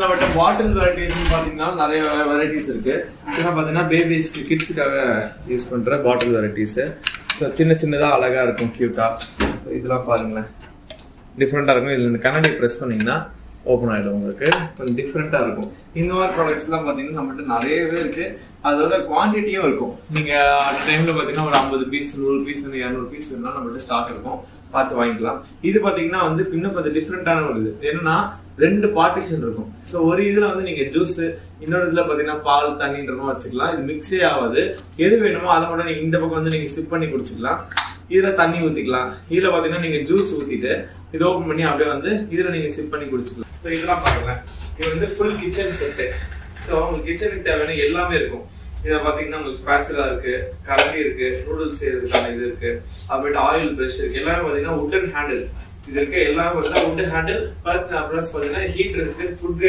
நம்மகிட்ட பாட்டில் வெரைட்டிஸ்ன்னு பார்த்தீங்கன்னா நிறைய வெரைட்டிஸ் இருக்கு. இதெல்லாம் பார்த்தீங்கன்னா பேபிஸ்க்கு கிட்ஸுக்காக யூஸ் பண்ற பாட்டில் வெரைட்டிஸ். ஸோ சின்னதாக அழகா இருக்கும், கியூட்டா. ஸோ இதெல்லாம் பாருங்களேன், டிஃப்ரெண்டா இருக்கும். இதுல இந்த கண்ணாடி ப்ரெஸ் பண்ணீங்கன்னா ஓப்பன் ஆகிடும், உங்களுக்கு கொஞ்சம் டிஃப்ரெண்டா இருக்கும். இந்த மாதிரி ப்ராடக்ட்ஸ்லாம் பார்த்தீங்கன்னா நம்மகிட்ட நிறையவே இருக்கு. அதோட குவான்டிட்டியும் இருக்கும். நீங்க அந்த டைம்ல பார்த்தீங்கன்னா ஒரு 50 பீஸ், 100 பீஸ், 200 பீஸ் வேணும்னா நம்மகிட்ட ஸ்டாக் இருக்கும், பார்த்து வாங்கிக்கலாம். இது பார்த்தீங்கன்னா இன்னும் கொஞ்சம் டிஃப்ரெண்டான ஒரு இது என்னன்னா 2 பார்ட்டிஷன் இருக்கும். ஸோ ஒரு இதுல நீங்க ஜூஸ், இன்னொரு இதுல பாத்தீங்கன்னா பால், தண்ணின்றமா வச்சுக்கலாம். இது மிக்ஸே ஆகாது. எது வேணுமோ அதை மட்டும் நீங்க இந்த பக்கம் நீங்க சிப் பண்ணி குடிச்சுக்கலாம். இதுல தண்ணி ஊத்திக்கலாம். இதுல பாத்தீங்கன்னா நீங்க ஜூஸ் ஊத்திட்டு இது ஓபன் பண்ணி அப்படியே இதுல நீங்க சிப் பண்ணி குடிச்சுக்கலாம். ஸோ இதெல்லாம் பாருங்களேன், இது ஃபுல் கிச்சன் செட்டு. ஸோ உங்களுக்கு கிச்சனுக்கு தேவையான எல்லாமே இருக்கும். இதை பாத்தீங்கன்னா உங்களுக்கு ஸ்பேச்சுலா இருக்கு, கரண்டி இருக்கு, நூடுல்ஸ் செய்யறதுக்கான இது இருக்கு, அப்புறம் ஆயில் பிரஷ் இருக்கு. எல்லாமே பாத்தீங்கன்னா உட்டன் ஹேண்டில் இது இருக்கு. எல்லாமே பாத்தீங்கன்னா உட் ஹேண்டில் பிளஸ் பாத்தீங்கன்னா ஹீட் ரெசிஸ்டன்ட் ஃபுட் கிரேட்